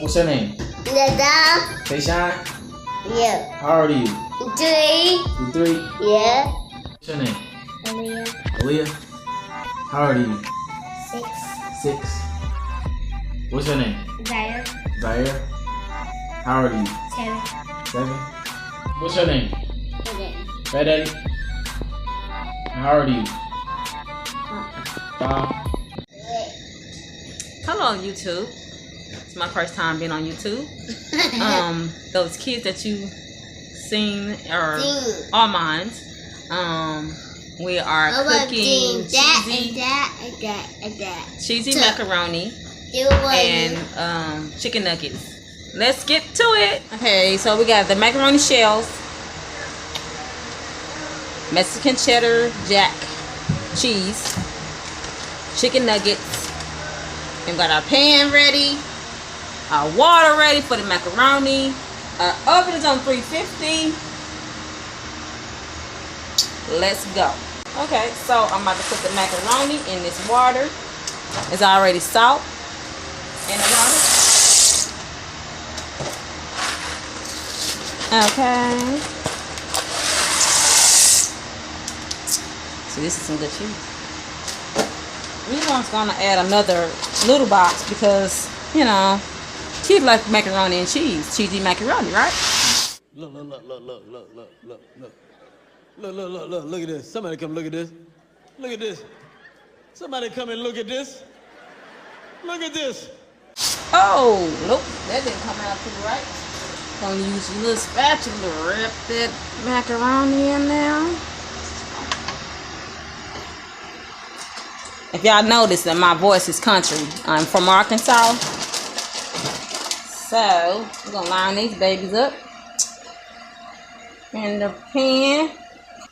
What's your name? Dada. Tayshawn? Yeah. How old are you? 3. You 3? Yeah. What's your name? Aaliyah. Aaliyah? How old are you? 6. 6. What's your name? Zaire. Zaire? How old are you? 7. 7. What's your name? Okay. Fat Daddy? How old are you? 5. Hello YouTube. It's my first time being on YouTube. Those kids that you seen are all mine. We are cooking cheesy macaroni and chicken nuggets. Let's get to it. Okay, so we got the macaroni shells, Mexican cheddar jack cheese, chicken nuggets. And got our pan ready, our water ready for the macaroni. Our oven is on 350. Let's go. Okay, so I'm about to put the macaroni in this water. It's already salt in the water. Okay. So this is some good cheese. We're gonna add another little box because, you know, kids like macaroni and cheese. Cheesy macaroni, right? Look at this. Somebody come look at this. Look at this. Somebody come and look at this. Look at this. Oh, nope, that didn't come out to the right. Gonna use your little spatula to wrap that macaroni in there. If y'all notice that my voice is country, I'm from Arkansas. So, we're gonna line these babies up in the pan.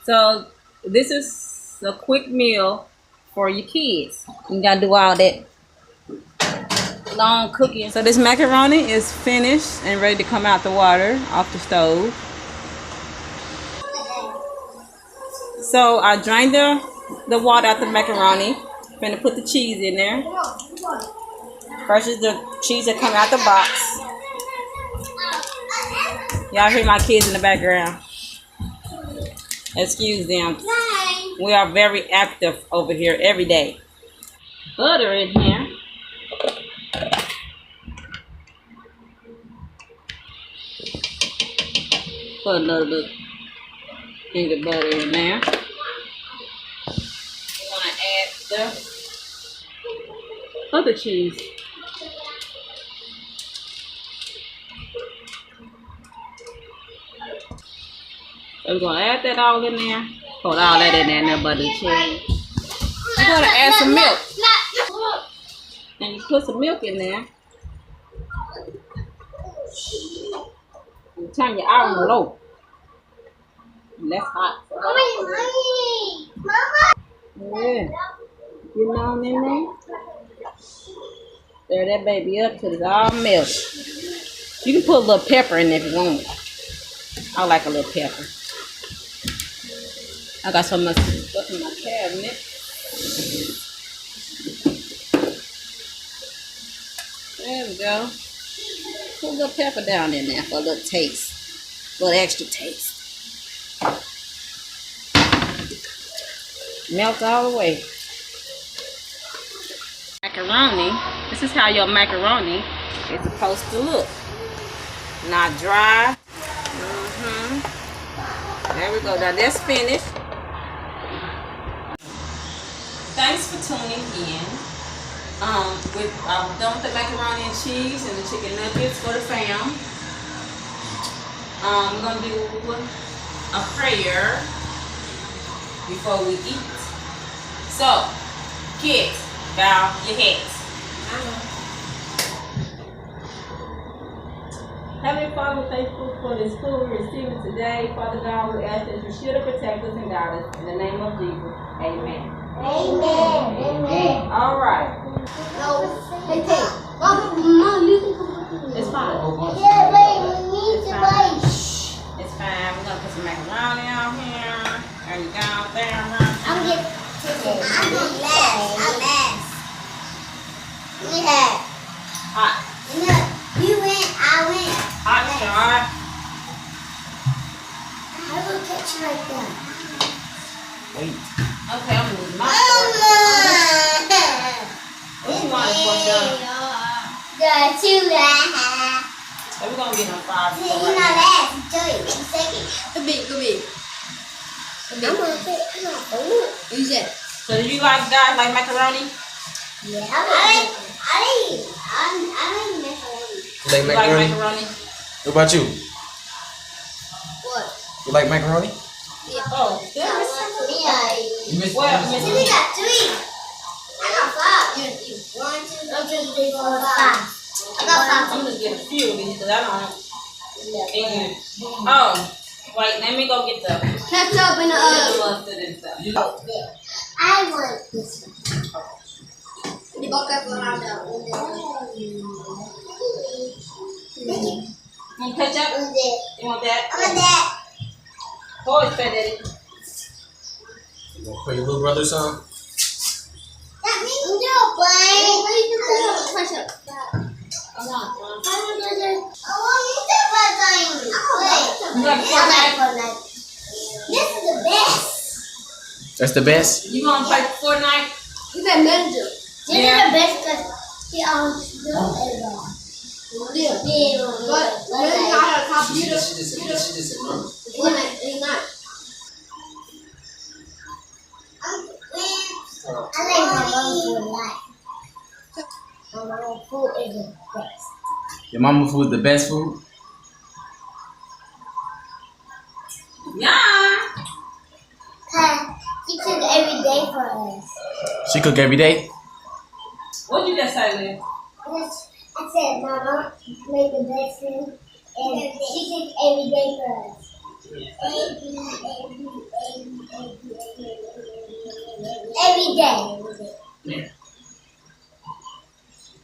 So, this is a quick meal for your kids. You gotta do all that long cooking. So, this macaroni is finished and ready to come out the water off the stove. So, I drained the water out the macaroni. Gonna put the cheese in there. First is the cheese that come out the box. Y'all hear my kids in the background. Excuse them. We are very active over here every day. Butter in here. Put a little bit of butter in there. We want to add the other cheese. So we're gonna add that all in there. Put all that in there, no butter cheese. We're gonna add some milk. And you put some milk in there. You turn your oven low. And that's hot. Yeah. You know what I mean? Stir that baby up till it's all melted. You can put a little pepper in there if you want. I like a little pepper. I got so much stuff in my cabinet. There we go. Put a little pepper down in there for a little taste. A little extra taste. Melt all the way. Macaroni. This is how your macaroni is supposed to look. Not dry. There we go. Now that's finished. Thanks for tuning in. I'm done with the macaroni and cheese and the chicken nuggets for the fam. We're gonna do a prayer before we eat. So, kids, bow your heads. Heavenly Father, thankful for this food we received today. Father God, we ask that you shield and protect us and guide us. In the name of Jesus, amen. Amen. Amen. All right. Hey, Mom, you can come with me. It's fine. Yeah, wait, we need to wait. It's fine. We're going to put some macaroni out here. There you go. There, I'm getting last. I'm last. Yeah. hot. No, you like that. Wait. Okay, I'm moving my fork. What you want to put down? The two. So we're gonna get them fried. You know that. Do it. Second. Come here. I'm gonna take it. Use that. So do you guys like macaroni? Yeah. I like macaroni. You like You like macaroni? macaroni? What about you? What? You like macaroni? Oh, Yeah. You miss well, We Miss got 3. I got 5. You. 1, 2, 3, 4, 5. I got 5. I'm just getting a few of these because I don't. And, oh, wait, let me go get the Ketchup in the mustard and stuff. I want this one. Di bawah ketchup ada. Want ketchup? You want that? I want that. Oh, it's fat, Daddy. You gonna put your little brother some? That means you're playing. Ketchup. I want you to play. You like Fortnite? This is the best. That's the best? You gonna play Fortnite? You got manager. This is the best because he always do it. Dia. But when you got a computer, She just enormous. it's not. I like my mom food a lot. My mom food is the best. Your mama food the best food? Yeah. Cause she cook every day for us. She cook every day? What'd you just say, Liv? I said my mom made the best food and she cooks every day for us. Every day. Yeah.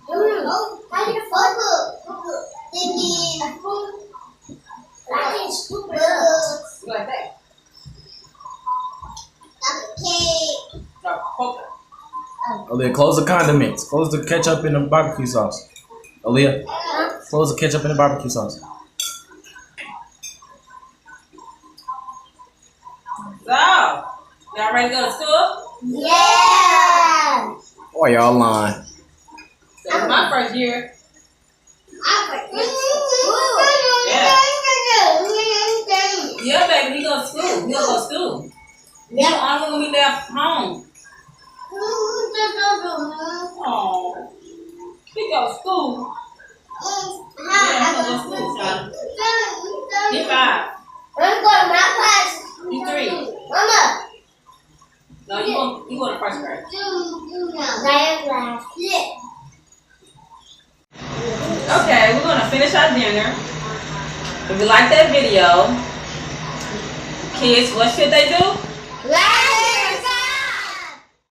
I need a photo. They need a photo. I need scoop it up. You like that? Like a cake. Okay. Aaliyah, close the condiments. Close the ketchup and the barbecue sauce. Aaliyah, close the ketchup and the barbecue sauce. So, y'all ready to go to school? Yeah. Boy, y'all lying. So it's my first year. Yeah, baby, he go to school. He gonna go to school. Yeah, I'm gonna be there home. Oh, he go to school. Yeah, he gonna go to school, son. He 5. Let's go to my class. He 3. Mama. No, you go to first grade. Diane class. Yeah. Okay, we're gonna finish our dinner. If you like that video, kids, what should they do? Right.